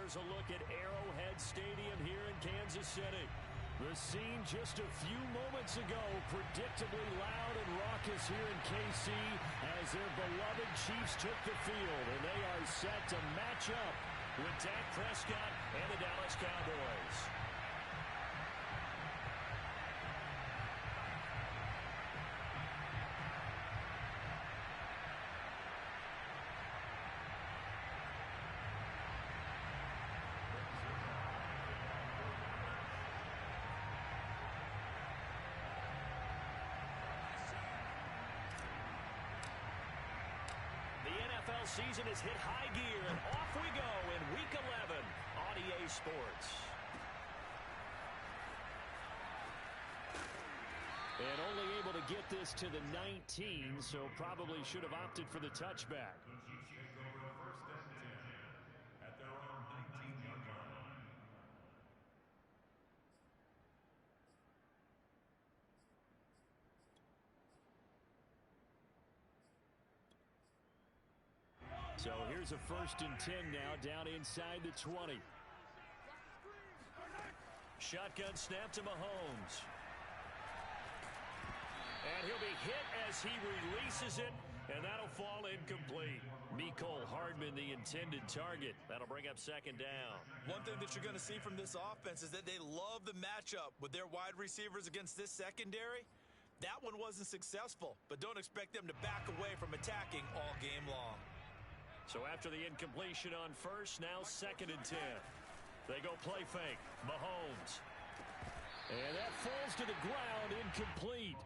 Here's a look at Arrowhead Stadium here in Kansas City. The scene just a few moments ago, predictably loud and raucous here in KC as their beloved Chiefs took the field, and they are set to match up with Dak Prescott and the Dallas Cowboys. NFL season has hit high gear, and off we go in Week 11 on EA Sports. And only able to get this to the 19, so probably should have opted for the touchback. The Chiefs take over first and 10 at their own 19-yard line. So here's a 1st and 10 now, down inside the 20. Shotgun snap to Mahomes. And he'll be hit as he releases it, and that'll fall incomplete. Mecole Hardman, the intended target. That'll bring up 2nd down. One thing that you're going to see from this offense is that they love the matchup with their wide receivers against this secondary. That one wasn't successful, but don't expect them to back away from attacking all game long. So after the incompletion on 1st, now 2nd and 10. They go play fake. Mahomes. And that falls to the ground, incomplete.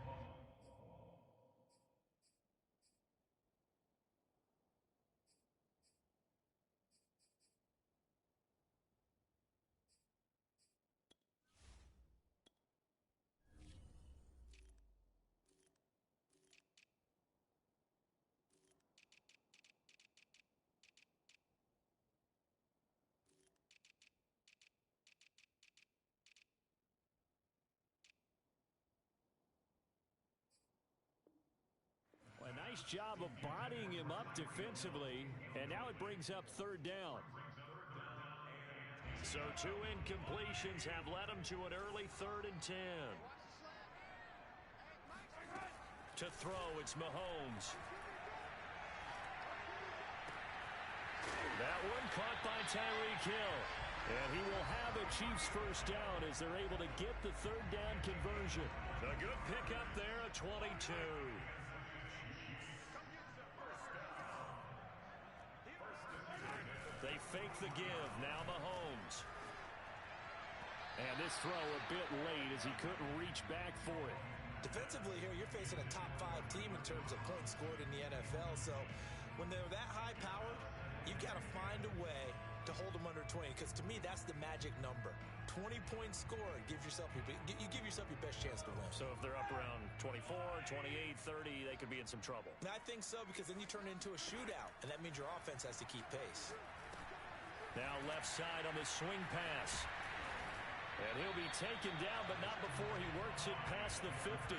A nice job of bodying him up defensively, and now it brings up 3rd down. So 2 incompletions have led him to an early 3rd and 10. To throw, it's Mahomes. That one caught by Tyreek Hill. And he will have a Chiefs 1st down as they're able to get the 3rd down conversion. A good pickup there at 22. They fake the give. Now Mahomes. And this throw a bit late as he couldn't reach back for it. Defensively here, you're facing a top 5 team in terms of points scored in the NFL. So when they're that high powered, you've got to find a way to hold them under 20. Because to me, that's the magic number. 20 points scored, you give yourself your best chance to win. So if they're up around 24, 28, 30, they could be in some trouble. And I think so, because then you turn it into a shootout, and that means your offense has to keep pace. Now left side on the swing pass. And he'll be taken down, but not before he works it past the 50.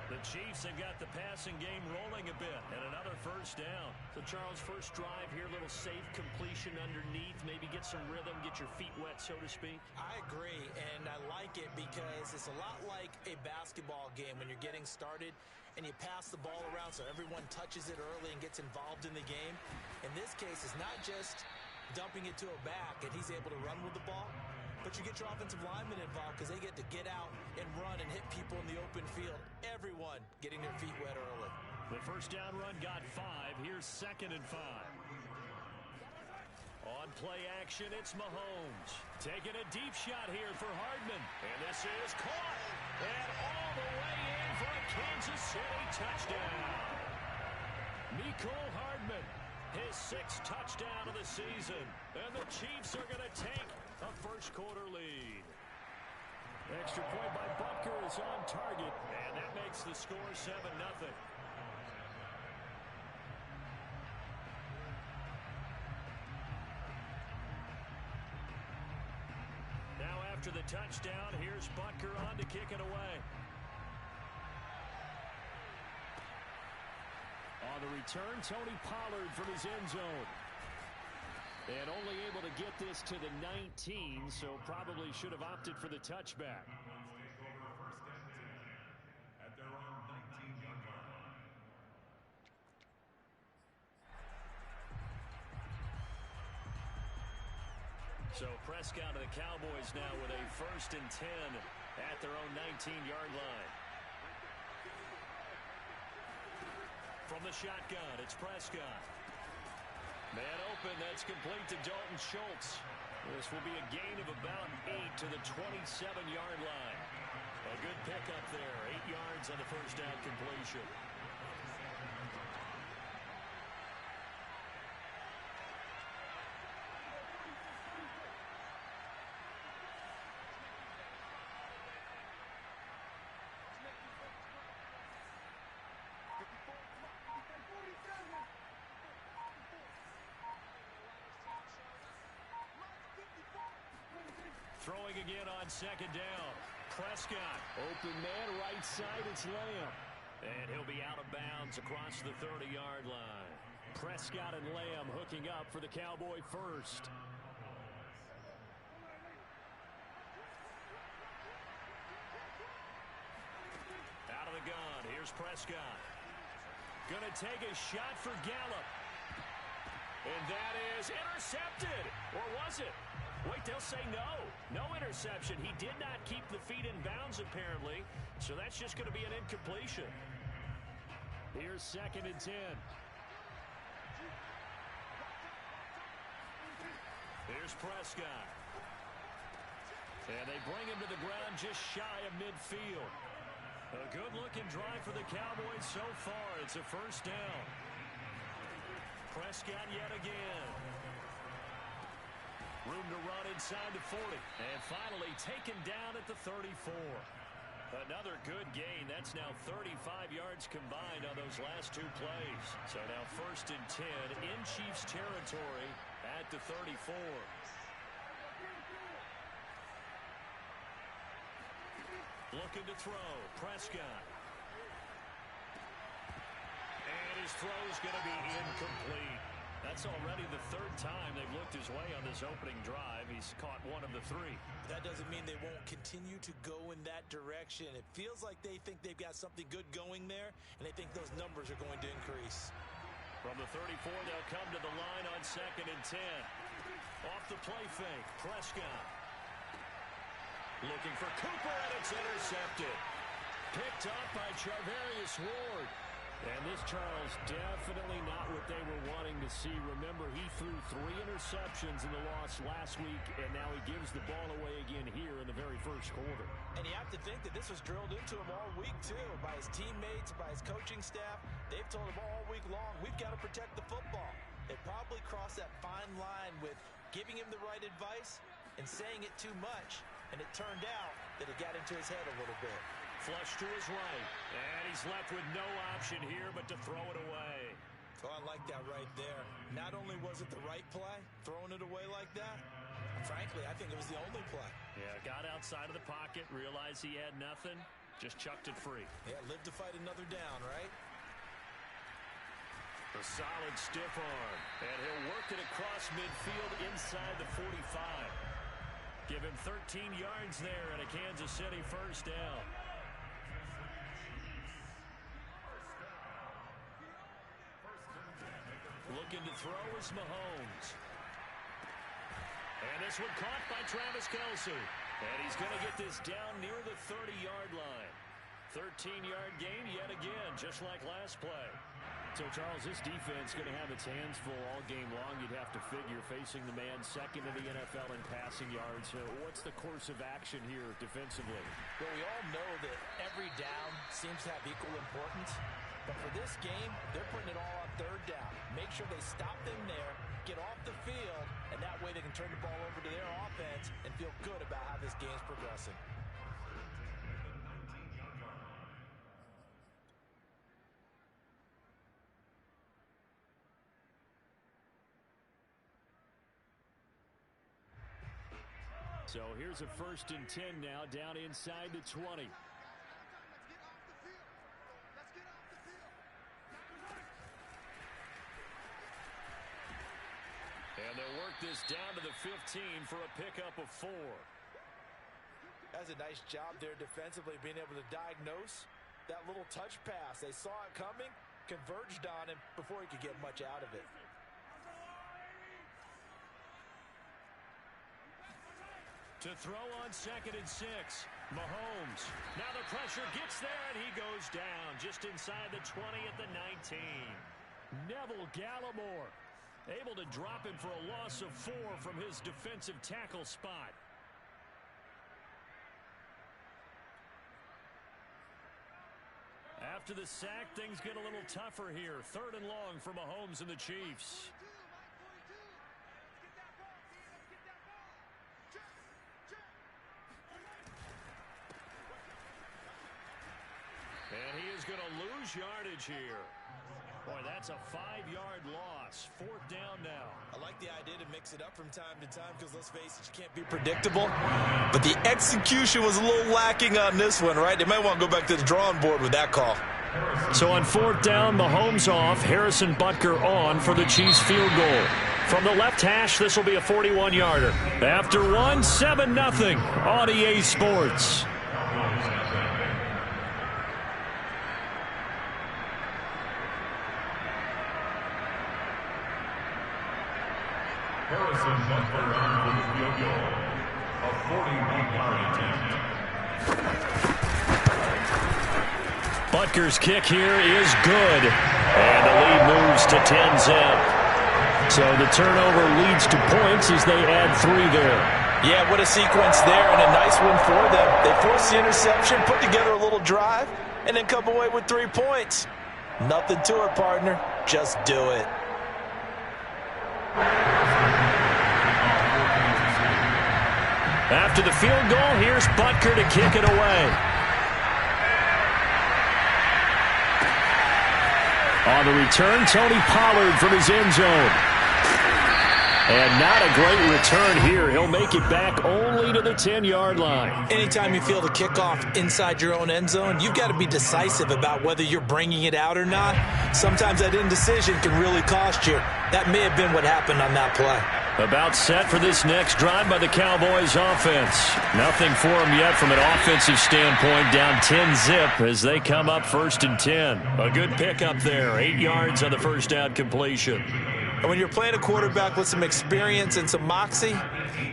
The Chiefs have got the passing game rolling a bit, and another 1st down. So, Charles, first drive here, little safe completion underneath, maybe get some rhythm, get your feet wet, so to speak. I agree, and I like it because it's a lot like a basketball game when you're getting started and you pass the ball around so everyone touches it early and gets involved in the game. In this case, it's not just dumping it to a back and he's able to run with the ball, but you get your offensive linemen involved because they get to get out and run and hit people in the open field. Everyone getting their feet wet early. The 1st down run got 5. Here's 2nd and 5. On play action, it's Mahomes. Taking a deep shot here for Hardman. And this is caught. And all the way in for a Kansas City touchdown. Mecole Hardman, his 6th touchdown of the season. And the Chiefs are going to take a 1st quarter lead. Extra point by Butker is on target, and that makes the score 7-0. Now after the touchdown, here's Butker on to kick it away. On the return, Tony Pollard from his end zone. And only able to get this to the 19, so probably should have opted for the touchback. At their own 19-yard line. So Prescott and the Cowboys now with a 1st and 10 at their own 19-yard line. From the shotgun, it's Prescott. Man open, that's complete to Dalton Schultz. This will be a gain of about 8 to the 27-yard line. A good pickup there, 8 yards on the first down completion. Throwing again on 2nd down. Prescott, open man, right side, it's Lamb. And he'll be out of bounds across the 30-yard line. Prescott and Lamb hooking up for the Cowboy first. Out of the gun, here's Prescott. Gonna take a shot for Gallup. And that is intercepted. Or was it? Wait, they'll say no. No interception. He did not keep the feet in bounds, apparently. So that's just going to be an incompletion. Here's 2nd and 10. Here's Prescott. And they bring him to the ground just shy of midfield. A good-looking drive for the Cowboys so far. It's a 1st down. Prescott yet again. Room to run inside the 40. And finally taken down at the 34. Another good gain. That's now 35 yards combined on those last 2 plays. So now 1st and 10 in Chiefs territory at the 34. Looking to throw. Prescott. And his throw's going to be incomplete. That's already the 3rd time they've looked his way on this opening drive. He's caught 1 of the 3. That doesn't mean they won't continue to go in that direction. It feels like they think they've got something good going there, and they think those numbers are going to increase. From the 34, they'll come to the line on 2nd and 10. Off the play fake, Prescott. Looking for Cooper, and it's intercepted. Picked up by Charvarius Ward. And this, Charles, definitely not what they were wanting to see. Remember, he threw 3 interceptions in the loss last week, and now he gives the ball away again here in the very 1st quarter. And you have to think that this was drilled into him all week, too, by his teammates, by his coaching staff. They've told him all week long, we've got to protect the football. They probably crossed that fine line with giving him the right advice and saying it too much, and it turned out that it got into his head a little bit. Flush to his right, and he's left with no option here but to throw it away. Oh, I like that right there. Not only was it the right play, throwing it away like that, frankly, I think it was the only play. Yeah, got outside of the pocket, realized he had nothing, just chucked it free. Yeah, live to fight another down, right? A solid stiff arm, and he'll work it across midfield inside the 45. Give him 13 yards there and a Kansas City 1st down. Looking to throw is Mahomes. And this one caught by Travis Kelce. And he's going to get this down near the 30-yard line. 13-yard gain yet again, just like last play. So, Charles, this defense going to have its hands full all game long. You'd have to figure, facing the man second in the NFL in passing yards. What's the course of action here defensively? Well, we all know that every down seems to have equal importance. But for this game, they're putting it all on 3rd down. Make sure they stop them there, get off the field, and that way they can turn the ball over to their offense and feel good about how this game's progressing. So here's a 1st and 10 now, down inside the 20. And they'll work this down to the 15 for a pickup of 4. That's a nice job there defensively, being able to diagnose that little touch pass. They saw it coming, converged on him before he could get much out of it. To throw on 2nd and 6, Mahomes. Now the pressure gets there, and he goes down just inside the 20 at the 19. Neville Gallimore able to drop him for a loss of 4 from his defensive tackle spot. After the sack, things get a little tougher here. 3rd and long for Mahomes and the Chiefs. And he is going to lose yardage here. Boy, that's a 5-yard loss. 4th down now. I like the idea to mix it up from time to time because, let's face it, you can't be predictable. But the execution was a little lacking on this one, right? They might want to go back to the drawing board with that call. So on 4th down, Mahomes off, Harrison Butker on for the Chiefs field goal. From the left hash, this will be a 41-yarder. After 1, 7-0 on EA Sports. Harrison Butker on for the field goal. A 41-yard attempt. Butker's kick here is good. And the lead moves to 10-zip. So the turnover leads to points as they add 3 there. Yeah, what a sequence there, and a nice one for them. They forced the interception, put together a little drive, and then come away with 3 points. Nothing to it, partner. Just do it. After the field goal, here's Butker to kick it away. On the return, Tony Pollard from his end zone. And not a great return here. He'll make it back only to the 10-yard line. Anytime you feel the kickoff inside your own end zone, you've got to be decisive about whether you're bringing it out or not. Sometimes that indecision can really cost you. That may have been what happened on that play. About set for this next drive by the Cowboys offense. Nothing for them yet from an offensive standpoint, down 10-zip as they come up 1st and 10. A good pickup there, 8 yards on the first down completion. And when you're playing a quarterback with some experience and some moxie,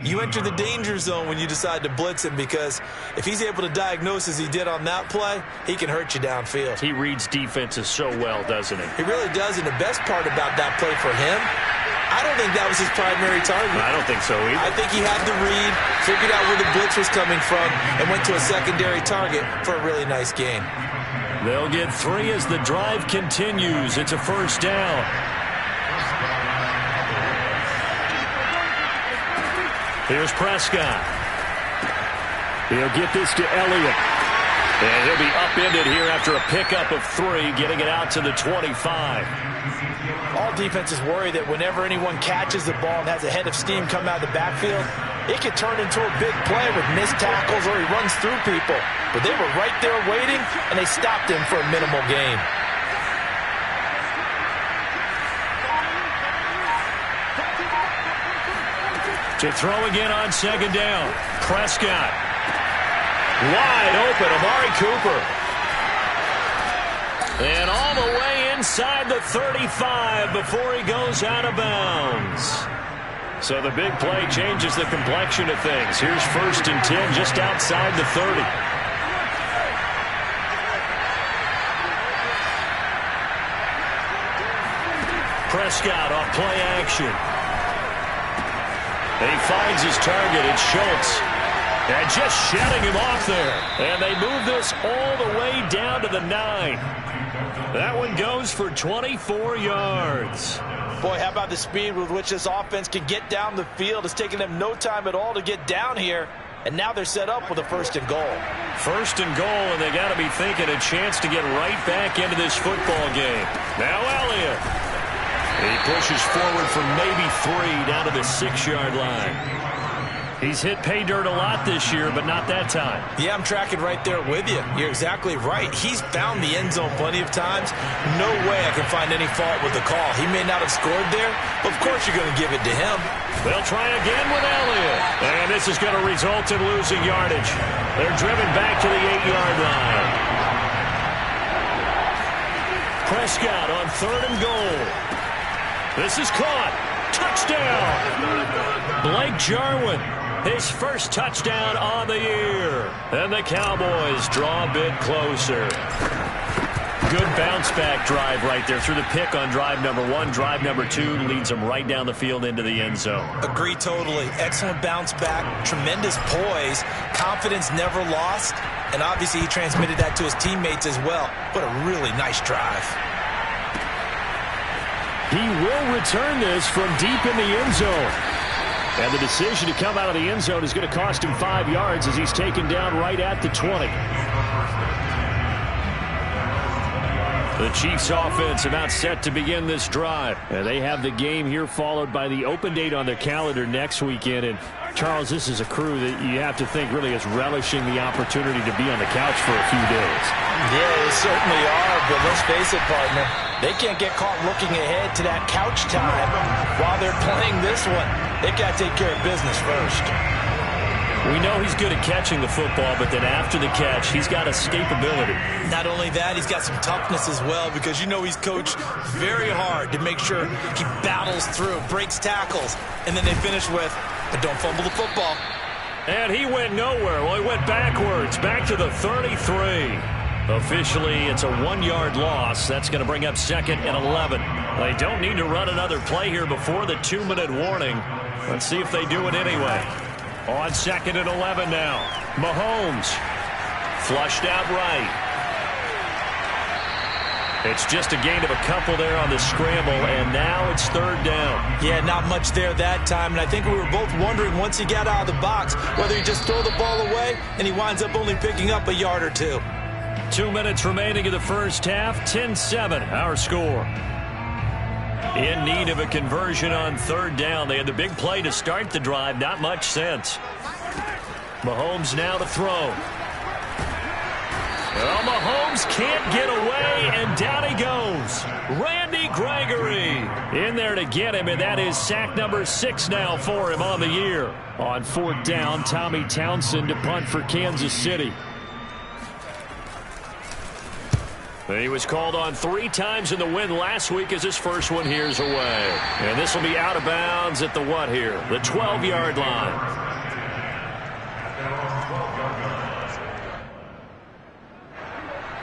you enter the danger zone when you decide to blitz him, because if he's able to diagnose as he did on that play, he can hurt you downfield. He reads defenses so well, doesn't he? He really does, and the best part about that play for him, I don't think that was his primary target. I don't think so either. I think he had the read, figured out where the blitz was coming from, and went to a secondary target for a really nice gain. They'll get 3 as the drive continues. It's a 1st down. Here's Prescott. He'll get this to Elliott. And he'll be upended here after a pickup of 3, getting it out to the 25. All defenses worry that whenever anyone catches the ball and has a head of steam come out of the backfield, it could turn into a big play with missed tackles or he runs through people. But they were right there waiting, and they stopped him for a minimal gain. To throw again on 2nd down. Prescott. Wide open, Amari Cooper. And all the way inside the 35 before he goes out of bounds. So the big play changes the complexion of things. Here's 1st and 10 just outside the 30. Prescott off play action. And he finds his target. It's Schultz. And just shutting him off there. And they move this all the way down to the 9. That one goes for 24 yards. Boy, how about the speed with which this offense can get down the field? It's taken them no time at all to get down here. And now they're set up with a 1st and goal. 1st and goal, and they got to be thinking a chance to get right back into this football game. Now Elliott. He pushes forward for maybe 3 down to the 6-yard line. He's hit pay dirt a lot this year, but not that time. Yeah, I'm tracking right there with you. You're exactly right. He's found the end zone plenty of times. No way I can find any fault with the call. He may not have scored there, but of course you're going to give it to him. They'll try again with Elliott. And this is going to result in losing yardage. They're driven back to the 8-yard line. Prescott on 3rd and goal. This is caught. Touchdown. Blake Jarwin, his first touchdown on the year. And the Cowboys draw a bit closer. Good bounce-back drive right there through the pick on drive number 1. Drive number 2 leads them right down the field into the end zone. Agree totally. Excellent bounce-back, tremendous poise, confidence never lost, and obviously he transmitted that to his teammates as well. What a really nice drive. He will return this from deep in the end zone. And the decision to come out of the end zone is going to cost him 5 yards as he's taken down right at the 20. The Chiefs offense about set to begin this drive. And they have the game here followed by the open date on their calendar next weekend. And Charles, this is a crew that you have to think really is relishing the opportunity to be on the couch for a few days. Yeah, they certainly are, but let's face it, partner. They can't get caught looking ahead to that couch time while they're playing this one. They got to take care of business first. We know he's good at catching the football, but then after the catch, he's got escapability. Not only that, he's got some toughness as well, because you know he's coached very hard to make sure he battles through, breaks tackles, and then they finish with, but don't fumble the football. And he went nowhere. Well, he went backwards, back to the 33. Officially, it's a 1-yard loss. That's going to bring up 2nd and 11. They don't need to run another play here before the 2-minute warning. Let's see if they do it anyway. On 2nd and 11 now. Mahomes flushed out right. It's just a gain of a couple there on the scramble, and now it's 3rd down. Yeah, not much there that time, and I think we were both wondering once he got out of the box whether he just throw the ball away, and he winds up only picking up a yard or 2. 2 minutes remaining in the first half. 10-7, our score. In need of a conversion on 3rd down. They had the big play to start the drive. Not much sense. Mahomes now to throw. Well, Mahomes can't get away, and down he goes. Randy Gregory in there to get him, and that is sack number 6 now for him on the year. On 4th down, Tommy Townsend to punt for Kansas City. He was called on 3 times in the win last week as his first one here's away. And this will be out of bounds at the what here? The 12-yard line.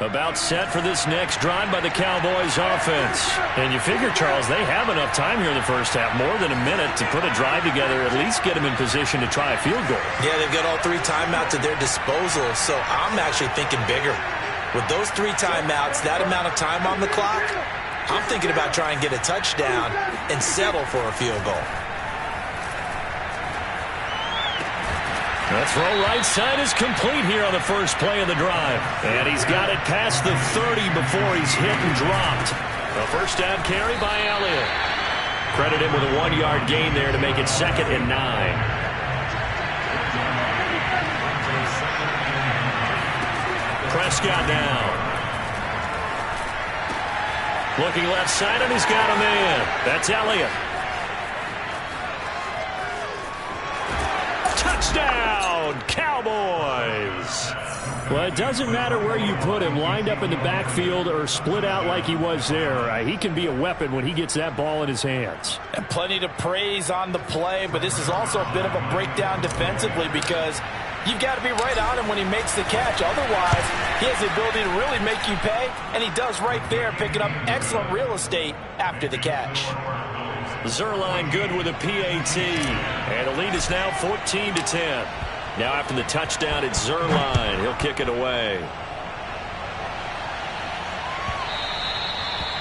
About set for this next drive by the Cowboys offense. And you figure, Charles, they have enough time here in the first half, more than a minute, to put a drive together, at least get them in position to try a field goal. Yeah, they've got all 3 timeouts at their disposal, so I'm actually thinking bigger. With those 3 timeouts, that amount of time on the clock, I'm thinking about trying to get a touchdown and settle for a field goal. The throw right side is complete here on the first play of the drive. And he's got it past the 30 before he's hit and dropped. A first down carry by Elliott. Credit him with a 1-yard gain there to make it 2nd and 9. Prescott now. Looking left side, and he's got him in. That's Elliott. Touchdown, Cowboys. Well, it doesn't matter where you put him, lined up in the backfield or split out like he was there. He can be a weapon when he gets that ball in his hands. And plenty to praise on the play, but this is also a bit of a breakdown defensively because you've got to be right on him when he makes the catch. Otherwise, he has the ability to really make you pay, and he does right there, picking up excellent real estate after the catch. Zuerlein good with a PAT, and the lead is now 14-10. Now after the touchdown, it's Zuerlein. He'll kick it away.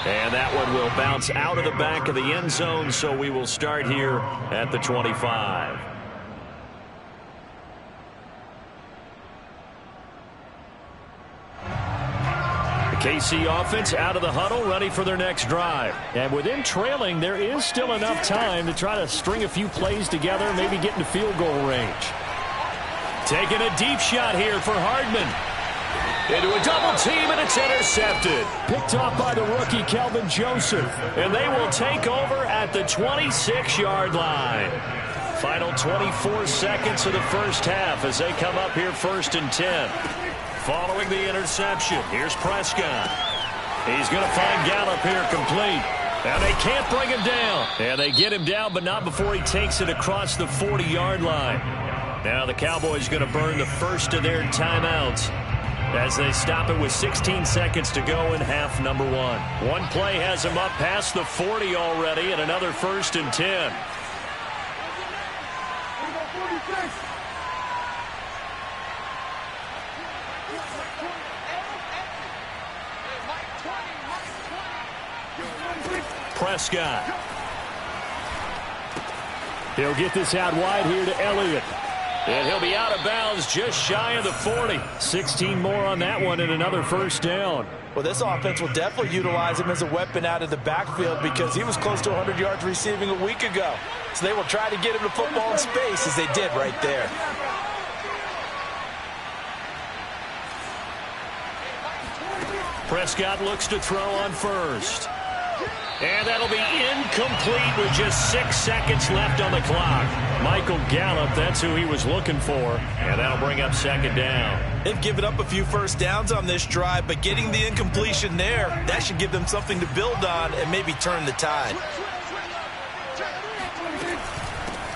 And that one will bounce out of the back of the end zone, so we will start here at the 25. KC offense out of the huddle, ready for their next drive. And with them trailing, there is still enough time to try to string a few plays together, maybe get into field goal range. Taking a deep shot here for Hardman. Into a double team, and it's intercepted. Picked off by the rookie, Kelvin Joseph. And they will take over at the 26-yard line. Final 24 seconds of the first half as they come up here 1st and 10. Following the interception, here's Prescott. He's going to find Gallup here complete. And they can't bring him down. And they get him down, but not before he takes it across the 40-yard line. Now the Cowboys going to burn the first of their timeouts as they stop it with 16 seconds to go in half number 1. One play has them up past the 40 already, and another 1st and 10. Prescott. He'll get this out wide here to Elliott. And he'll be out of bounds just shy of the 40. 16 more on that one and another first down. Well, this offense will definitely utilize him as a weapon out of the backfield because he was close to 100 yards receiving a week ago. So they will try to get him the football in space as they did right there. Prescott looks to throw on first. And that'll be incomplete with just 6 seconds left on the clock. Michael Gallup, that's who he was looking for. And that'll bring up 2nd down. They've given up a few first downs on this drive, but getting the incompletion there, that should give them something to build on and maybe turn the tide.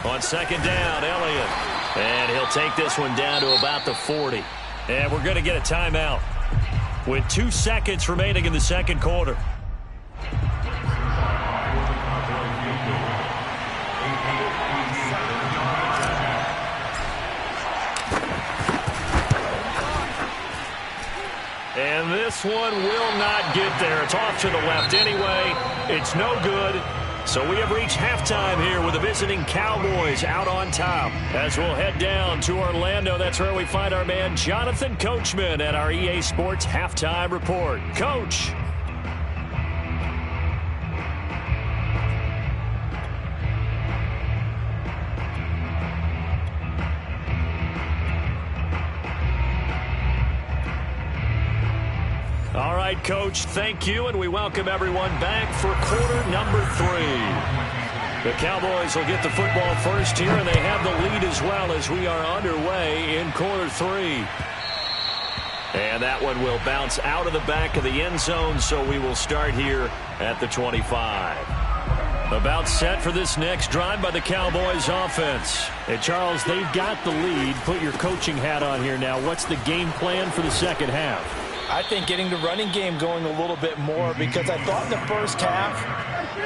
On 2nd down, Elliott. And he'll take this one down to about the 40. And we're going to get a timeout with 2 seconds remaining in the second quarter. And this one will not get there. It's off to the left anyway. It's no good. So we have reached halftime here with the visiting Cowboys out on top. As we'll head down to Orlando, that's where we find our man Jonathan Coachman at our EA Sports Halftime Report. Coach. All right, Coach, thank you, and we welcome everyone back for quarter number 3. The Cowboys will get the football first here, and they have the lead as well as we are underway in quarter 3. And that one will bounce out of the back of the end zone, so we will start here at the 25. About set for this next drive by the Cowboys offense. And Charles, they've got the lead. Put your coaching hat on here now. What's the game plan for the second half? I think getting the running game going a little bit more because I thought in the first half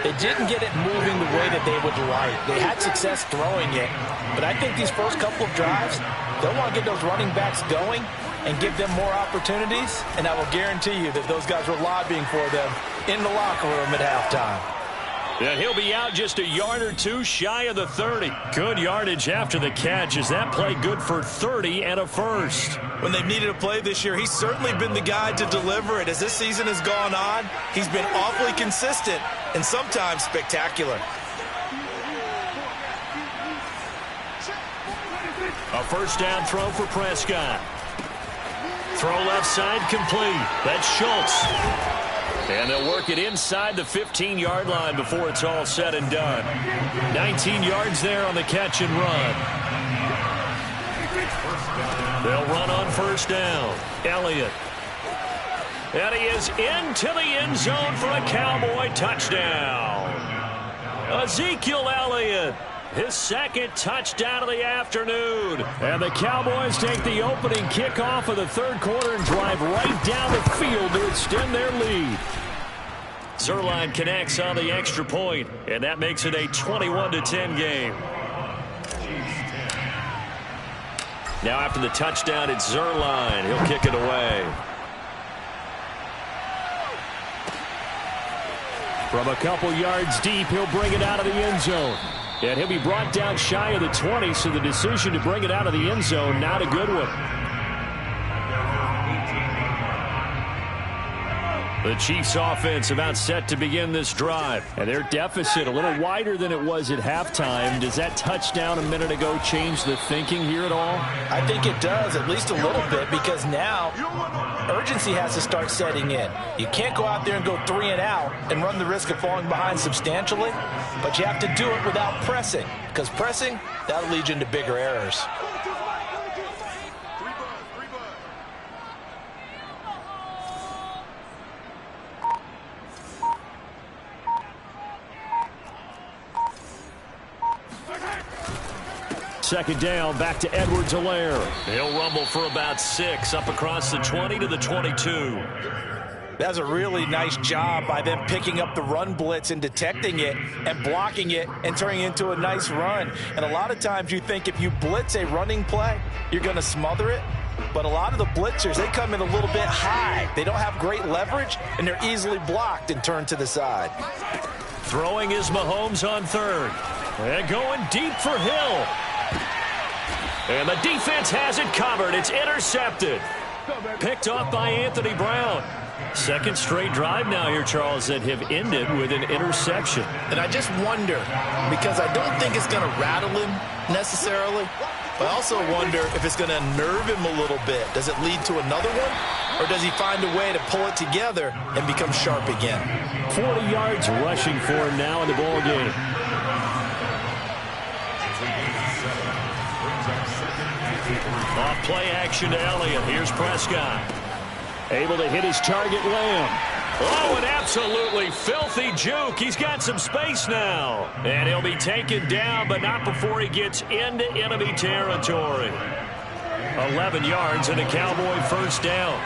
they didn't get it moving the way that they would like. They had success throwing it, but I think these first couple of drives, they'll want to get those running backs going and give them more opportunities, and I will guarantee you that those guys were lobbying for them in the locker room at halftime. And he'll be out just a yard or two shy of the 30. Good yardage after the catch. Is that play good for 30 and a first? When they've needed a play this year, he's certainly been the guy to deliver it. As this season has gone on, he's been awfully consistent and sometimes spectacular. A first down throw for Prescott. Throw left side complete. That's Schultz. And they'll work it inside the 15-yard line before it's all said and done. 19 yards there on the catch and run. They'll run on first down. Elliott. And he is into the end zone for a Cowboy touchdown. Ezekiel Elliott. His second touchdown of the afternoon. And the Cowboys take the opening kickoff of the third quarter and drive right down the field to extend their lead. Zuerlein connects on the extra point, and that makes it a 21-10 game. Now after the touchdown, it's Zuerlein. He'll kick it away. From a couple yards deep, he'll bring it out of the end zone. And he'll be brought down shy of the 20, so the decision to bring it out of the end zone, not a good one. The Chiefs offense about set to begin this drive. And their deficit a little wider than it was at halftime. Does that touchdown a minute ago change the thinking here at all? I think it does, at least a little bit, because now urgency has to start setting in. You can't go out there and go 3 and out and run the risk of falling behind substantially, but you have to do it without pressing, because pressing, that'll lead you into bigger errors. Second down, back to Edwards-Helaire. He'll rumble for about 6, up across the 20 to the 22. That's a really nice job by them picking up the run blitz and detecting it and blocking it and turning it into a nice run. And a lot of times you think if you blitz a running play, you're going to smother it. But a lot of the blitzers, they come in a little bit high. They don't have great leverage, and they're easily blocked and turned to the side. Throwing is Mahomes on third. And going deep for Hill. And the defense has it covered. It's intercepted. Picked off by Anthony Brown. Second straight drive now here, Charles, that have ended with an interception. And I just wonder, because I don't think it's going to rattle him necessarily, but I also wonder if it's going to unnerve him a little bit. Does it lead to another one? Or does he find a way to pull it together and become sharp again? 40 yards rushing for him now in the ball game. Off play action to Elliott. Here's Prescott. Able to hit his target, Lamb. Oh, an absolutely filthy juke. He's got some space now. And he'll be taken down, but not before he gets into enemy territory. 11 yards and a Cowboy first down.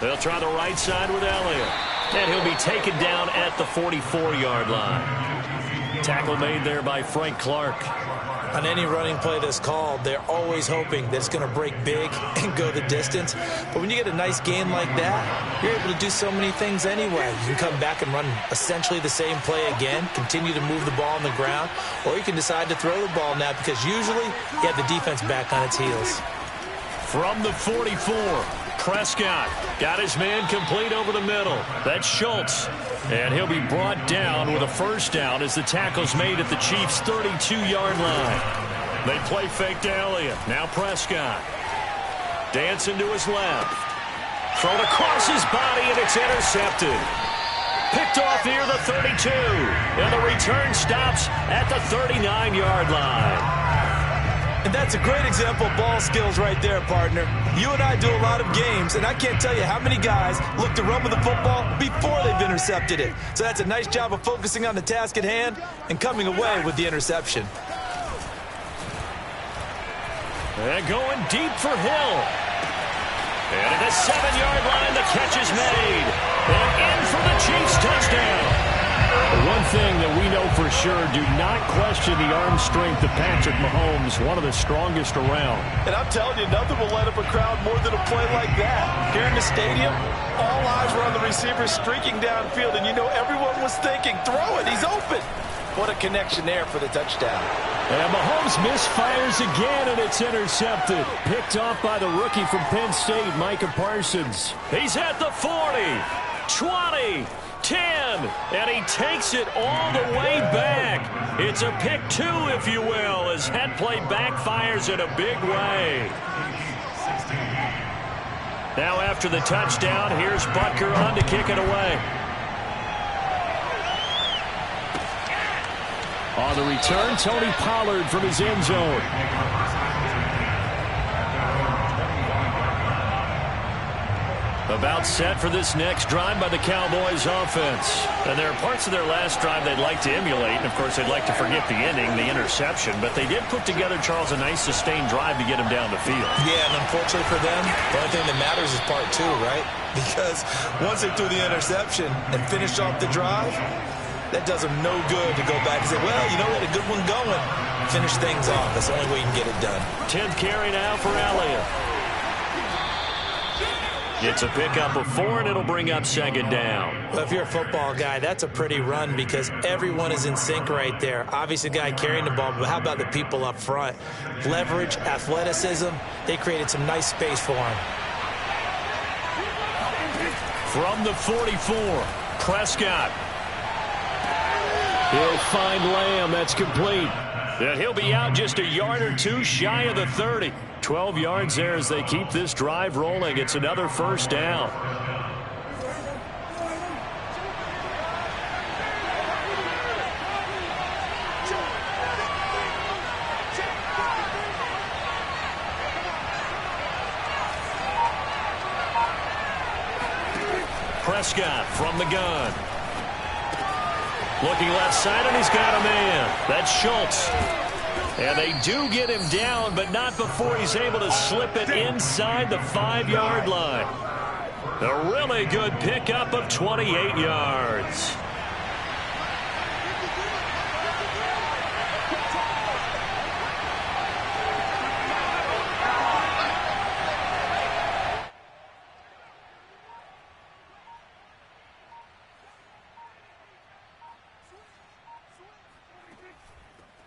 They'll try the right side with Elliott. And he'll be taken down at the 44-yard line. Tackle made there by Frank Clark. On any running play that's called, they're always hoping that it's going to break big and go the distance. But when you get a nice gain like that, you're able to do so many things anyway. You can come back and run essentially the same play again, continue to move the ball on the ground, or you can decide to throw the ball now because usually you have the defense back on its heels. From the 44, Prescott got his man complete over the middle. That's Schultz. And he'll be brought down with a first down as the tackle's made at the Chiefs' 32-yard line. They play fake to Elliott. Now Prescott. Dancing to his left. Thrown across his body, and it's intercepted. Picked off near the 32. And the return stops at the 39-yard line. And that's a great example of ball skills right there, partner. You and I do a lot of games, and I can't tell you how many guys look to run with the football before they've intercepted it. So that's a nice job of focusing on the task at hand and coming away with the interception. And going deep for Hill. And at the 7-yard line, the catch is made. And in for the Chiefs touchdown. One thing that we know for sure, do not question the arm strength of Patrick Mahomes, one of the strongest around. And I'm telling you, nothing will light up a crowd more than a play like that. Here in the stadium, all eyes were on the receiver streaking downfield, and you know everyone was thinking, throw it, he's open. What a connection there for the touchdown. And Mahomes misfires again, and it's intercepted. Picked off by the rookie from Penn State, Micah Parsons. He's at the 40, 20, 10, and he takes it all the way back. It's a pick 2, if you will, as that play backfires in a big way. Now after the touchdown, here's Butker on to kick it away. On the return, Tony Pollard from his end zone. About set for this next drive by the Cowboys offense. And there are parts of their last drive they'd like to emulate. And, of course, they'd like to forget the ending, the interception. But they did put together, Charles, a nice sustained drive to get him down the field. Yeah, and unfortunately for them, the only thing that matters is part 2, right? Because once they threw the interception and finished off the drive, that does them no good to go back and say, well, you know what, a good one going. Finish things off. That's the only way you can get it done. 10th carry now for Elliott. It's a pickup of 4, and it'll bring up second down. Well, if you're a football guy, that's a pretty run because everyone is in sync right there. Obviously, the guy carrying the ball, but how about the people up front? Leverage, athleticism, they created some nice space for him. From the 44, Prescott. He'll find Lamb. That's complete. And he'll be out just a yard or two shy of the 30. 12 yards there as they keep this drive rolling. It's another first down. Prescott from the gun. Looking left side, and he's got a man. That's Schultz. And they do get him down, but not before he's able to slip it inside the 5-yard line. A really good pickup of 28 yards.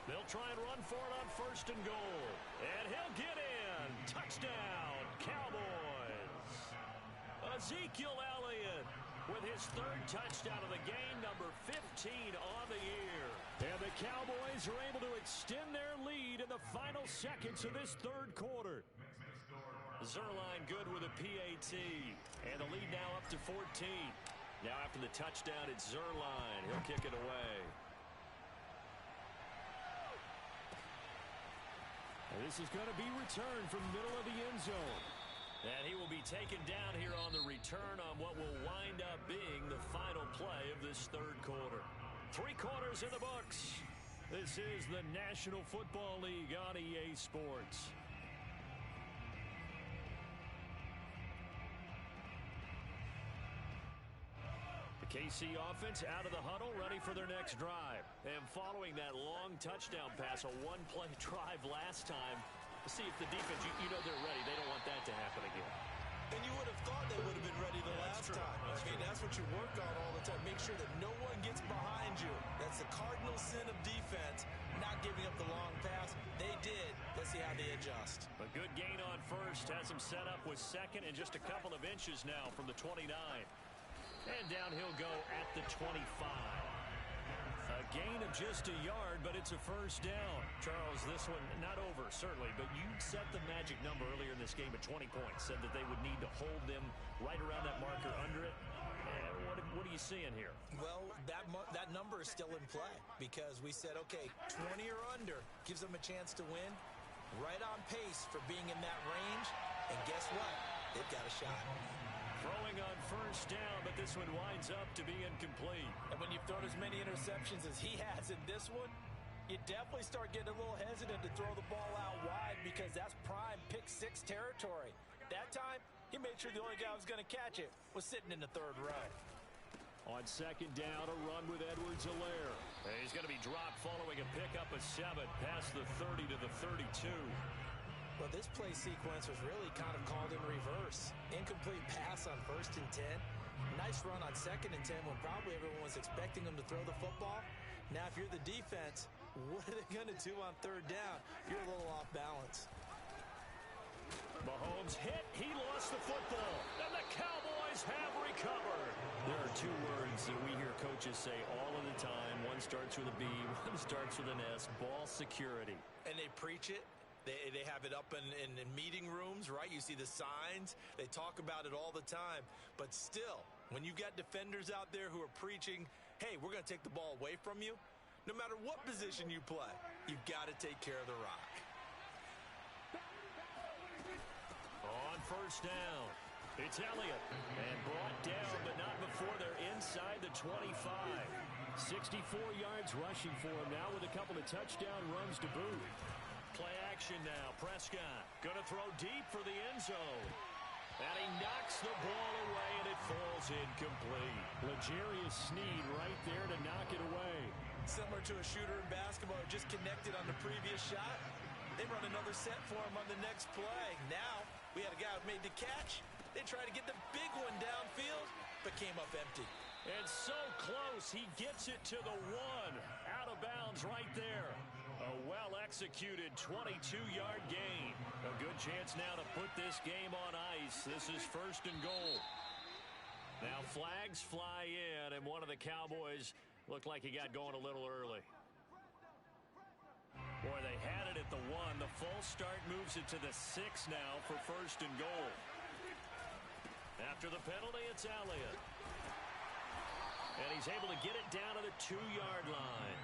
They'll try and run for it on 1st and goal. And he'll get in. Touchdown, Cowboys. Ezekiel Elliott with his 3rd touchdown of the game, number 15 on the year. And the Cowboys are able to extend their lead in the final seconds of this 3rd quarter. Zuerlein good with a PAT. And the lead now up to 14. Now after the touchdown, it's Zuerlein. He'll kick it away. This is going to be returned from the middle of the end zone. And he will be taken down here on the return on what will wind up being the final play of this 3rd quarter. 3 quarters in the books. This is the National Football League on EA Sports. KC offense out of the huddle, ready for their next drive. And following that long touchdown pass, a one-play drive last time, see if the defense, you know they're ready. They don't want that to happen again. And you would have thought they would have been ready the last time. That's what you work on all the time. Make sure that no one gets behind you. That's the cardinal sin of defense, not giving up the long pass. They did. Let's see how they adjust. A good gain on 1st. Has him set up with 2nd and just a couple of inches now from the 29. And down he'll go at the 25. A gain of just a yard, but it's a first down. Charles, this one not over, certainly, but you set the magic number earlier in this game at 20 points. Said that they would need to hold them right around that marker under it. And what are you seeing here? Well, that number is still in play because we said, okay, 20 or under gives them a chance to win. Right on pace for being in that range. And guess what? They've got a shot. Throwing on 1st down, but this one winds up to be incomplete. And when you've thrown as many interceptions as he has in this one, you definitely start getting a little hesitant to throw the ball out wide because that's prime pick-6 territory. That time, he made sure the only guy who was going to catch it was sitting in the 3rd row. On 2nd down, a run with Edwards-Helaire. He's going to be dropped following a pickup of 7 past the 30 to the 32. Well, this play sequence was really kind of called in reverse. Incomplete pass on 1st and 10. Nice run on 2nd and 10 when probably everyone was expecting him to throw the football. Now, if you're the defense, what are they going to do on 3rd down? You're a little off balance. Mahomes hit. He lost the football. And the Cowboys have recovered. There are 2 words that we hear coaches say all of the time. One starts with a B, one starts with an S. Ball security. And they preach it. They have it up in meeting rooms, right? You see the signs. They talk about it all the time. But still, when you've got defenders out there who are preaching, hey, we're going to take the ball away from you, no matter what position you play, you've got to take care of the rock. On 1st down, it's Elliott. And brought down, but not before they're inside the 25. 64 yards rushing for him now with a couple of touchdown runs to boot. Play action now. Prescott going to throw deep for the end zone. And he knocks the ball away, and it falls incomplete. L'Jarius Sneed right there to knock it away. Similar to a shooter in basketball who just connected on the previous shot. They run another set for him on the next play. Now, we had a guy who made the catch. They tried to get the big one downfield, but came up empty. And so close, he gets it to the 1. Out of bounds right there. A well-executed 22-yard gain. A good chance now to put this game on ice. This is 1st and goal. Now flags fly in, and one of the Cowboys looked like he got going a little early. Boy, they had it at the 1. The false start moves it to the 6 now for 1st and goal. After the penalty, it's Elliott. And he's able to get it down to the 2-yard line.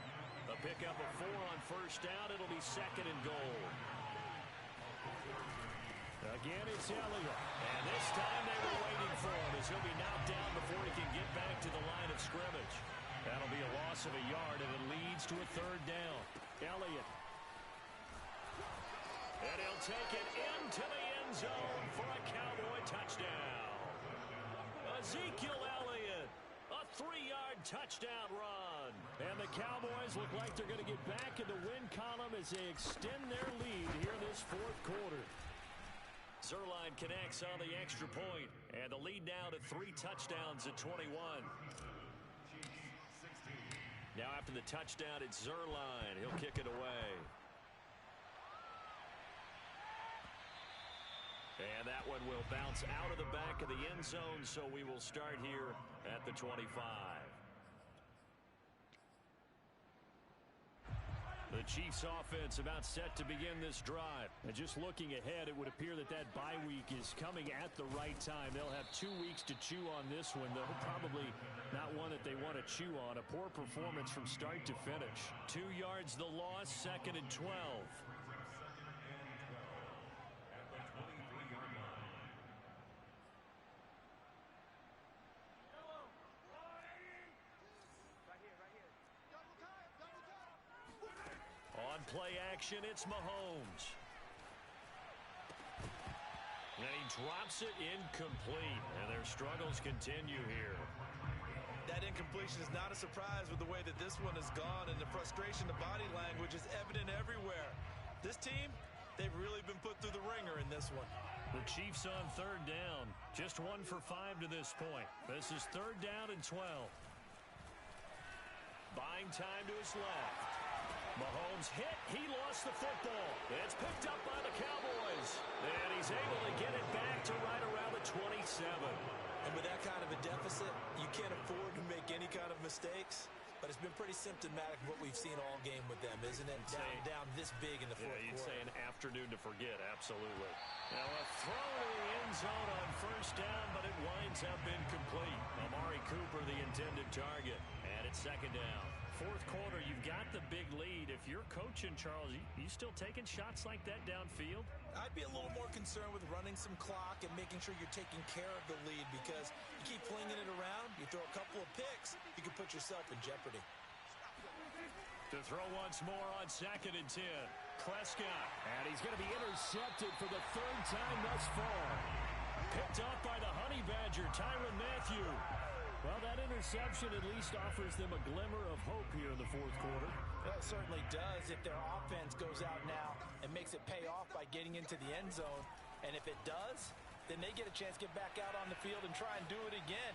A pickup of 4 on 1st down. It'll be 2nd and goal. Again, it's Elliott. And this time they were waiting for him as he'll be knocked down before he can get back to the line of scrimmage. That'll be a loss of a yard, and it leads to a 3rd down. Elliott. And he'll take it into the end zone for a Cowboy touchdown. Ezekiel Elliott, a 3-yard touchdown run. And the Cowboys look like they're going to get back in the win column as they extend their lead here in this 4th quarter. Zuerlein connects on the extra point, and the lead now to 3 touchdowns at 21. Now after the touchdown, it's Zuerlein. He'll kick it away. And that one will bounce out of the back of the end zone, so we will start here at the 25. The Chiefs offense about set to begin this drive. And just looking ahead, it would appear that that bye week is coming at the right time. They'll have 2 weeks to chew on this one, though probably not one that they want to chew on. A poor performance from start to finish. 2 yards the loss, 2nd and 12. Play action, it's Mahomes. And he drops it incomplete, and their struggles continue here. That incompletion is not a surprise with the way that this one has gone, and the frustration, the body language is evident everywhere. This team, they've really been put through the ringer in this one. The Chiefs on 3rd down, just 1 for 5 to this point. This is 3rd down and 12. Buying time to his left. Mahomes hit. He lost the football. It's picked up by the Cowboys. And he's able to get it back to right around the 27. And with that kind of a deficit, you can't afford to make any kind of mistakes. But it's been pretty symptomatic of what we've seen all game with them, isn't it? Down this big in the 4th quarter. You'd say an afternoon to forget, absolutely. Now a throw to the end zone on 1st down, but it winds up incomplete. Amari Cooper, the intended target. And it's 2nd down. 4th quarter, you've got the big lead. If you're coaching, Charles, you still taking shots like that downfield? I'd be a little more concerned with running some clock and making sure you're taking care of the lead, because you keep flinging it around, you throw a couple of picks, you can put yourself in jeopardy. To throw once more on 2nd and 10. Prescott. And he's going to be intercepted for the 3rd time thus far. Picked up by the Honey Badger, Tyrann Mathieu. Well, that interception at least offers them a glimmer of hope here in the 4th quarter. Well, it certainly does if their offense goes out now and makes it pay off by getting into the end zone. And if it does, then they get a chance to get back out on the field and try and do it again.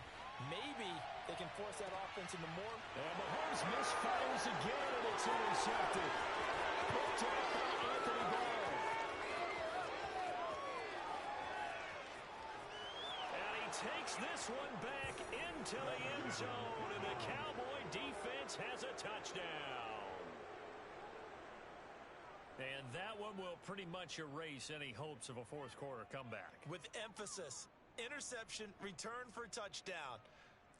Maybe they can force that offense into more. And Mahomes misfires again, and it's intercepted. Picked up by Anthony Barr. And he takes this one back into the end zone, and the Cowboy defense has a touchdown. And that one will pretty much erase any hopes of a 4th quarter comeback. With emphasis, interception, return for touchdown.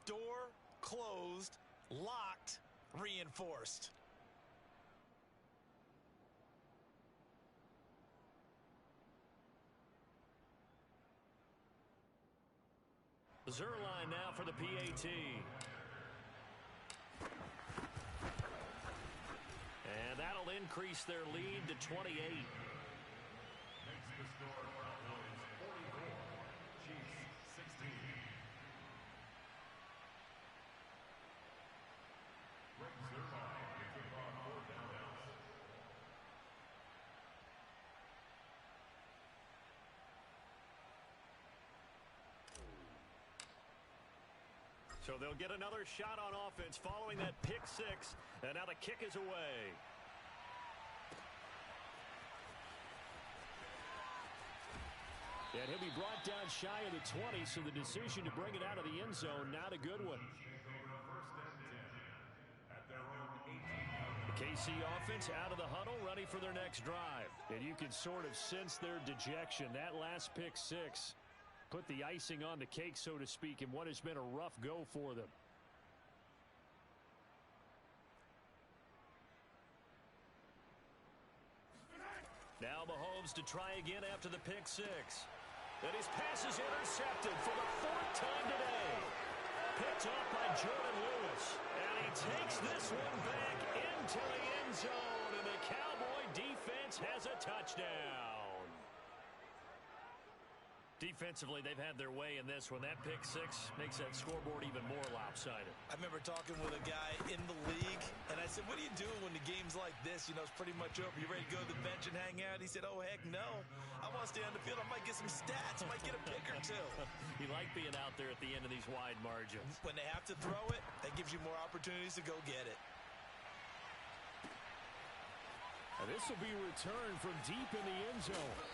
Door closed, locked, reinforced. Zuerlein now for the PAT. And that'll increase their lead to 28. Makes the score Cowboys 44, Chiefs 16. Brings their line to kick off 4th downs. So they'll get another shot on offense following that pick 6. And now the kick is away. And he'll be brought down shy of the 20, so the decision to bring it out of the end zone, not a good one. The KC offense out of the huddle, ready for their next drive. And you can sort of sense their dejection. That last pick six put the icing on the cake, so to speak, in what has been a rough go for them. Now Mahomes to try again after the pick six. And his pass is intercepted for the fourth time today. Picked off by Jordan Lewis. And he takes this one back into the end zone. And the Cowboy defense has a touchdown. Defensively, they've had their way in this one. That pick six makes that scoreboard even more lopsided. I remember talking with a guy in the league, and I said, what are you doing when the game's like this? You know, it's pretty much over. You ready to go to the bench and hang out? He said, oh, heck no. I want to stay on the field. I might get some stats. I might get a pick or two. You like being out there at the end of these wide margins. When they have to throw it, that gives you more opportunities to go get it. And this will be returned from deep in the end zone.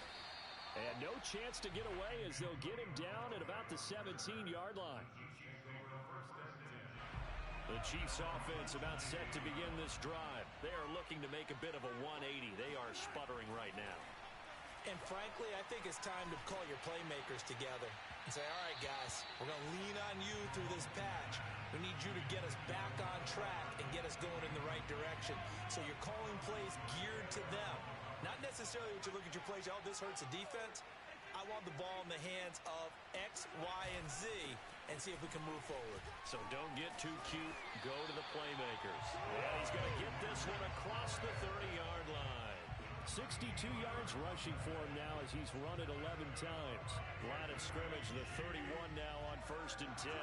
And no chance to get away as they'll get him down at about the 17-yard line. The Chiefs offense about set to begin this drive. They are looking to make a bit of a 180. They are sputtering right now. And frankly, I think it's time to call your playmakers together and say, all right, guys, we're going to lean on you through this patch. We need you to get us back on track and get us going in the right direction. So you're calling plays geared to them. Not necessarily what you look at your plays, oh, this hurts the defense. I want the ball in the hands of X, Y, and Z and see if we can move forward. So don't get too cute. Go to the playmakers. Yeah, he's going to get this one across the 30-yard line. 62 yards rushing for him now as he's run it 11 times. Line of scrimmage, the 31 now on 1st and 10.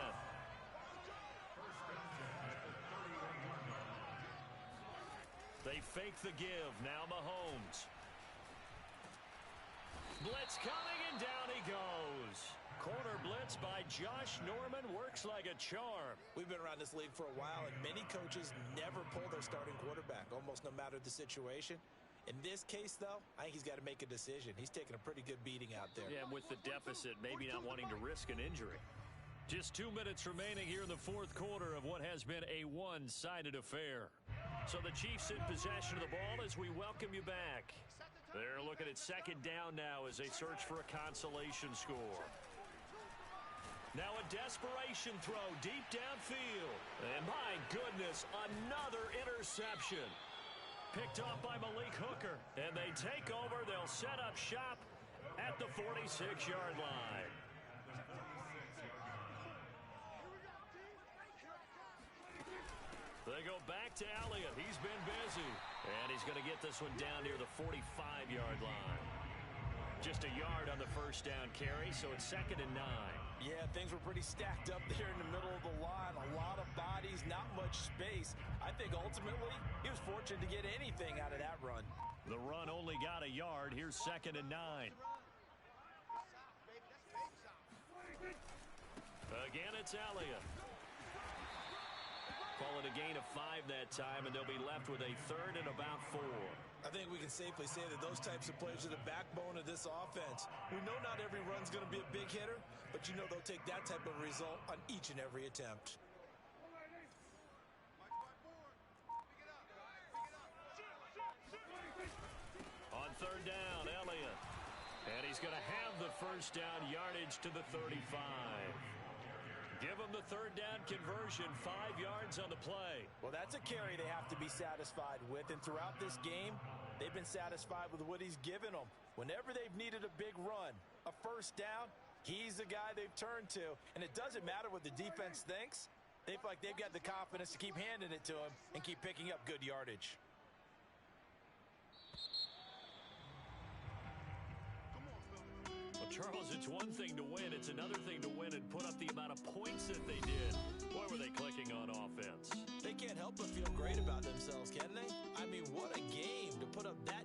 They fake the give. Now Mahomes. Blitz coming, and down he goes. Corner blitz by Josh Norman works like a charm. We've been around this league for a while, and many coaches never pull their starting quarterback, almost no matter the situation. In this case, though, I think he's got to make a decision. He's taking a pretty good beating out there. Yeah, with the deficit, maybe not wanting to risk an injury. Just 2 minutes remaining here in the fourth quarter of what has been a one-sided affair. So the Chiefs in possession of the ball as we welcome you back. They're looking at second down now as they search for a consolation score. Now a desperation throw deep downfield. And my goodness, another interception. Picked off by Malik Hooker. And they take over. They'll set up shop at the 46-yard line. They go back to Elliott. He's been busy. And he's going to get this one down near the 45-yard line. Just a yard on the first down carry, so it's 2nd and 9. Yeah, things were pretty stacked up there in the middle of the line. A lot of bodies, not much space. I think ultimately he was fortunate to get anything out of that run. The run only got a yard. Here's 2nd and 9. Again, it's Elliott. Call it a gain of 5 that time, and they'll be left with a 3rd and about 4. I think we can safely say that those types of plays are the backbone of this offense. We know not every run's going to be a big hitter, but you know they'll take that type of result on each and every attempt. On 3rd down, Elliott. And he's going to have the first down yardage to the 35. Give them the 3rd down conversion, 5 yards on the play. Well, that's a carry they have to be satisfied with. And throughout this game, they've been satisfied with what he's given them. Whenever they've needed a big run, a first down, he's the guy they've turned to. And it doesn't matter what the defense thinks. They feel like they've got the confidence to keep handing it to him and keep picking up good yardage. Charles, it's one thing to win. It's another thing to win and put up the amount of points that they did. Boy, were they clicking on offense. They can't help but feel great about themselves, can they? I mean, what a game to put up that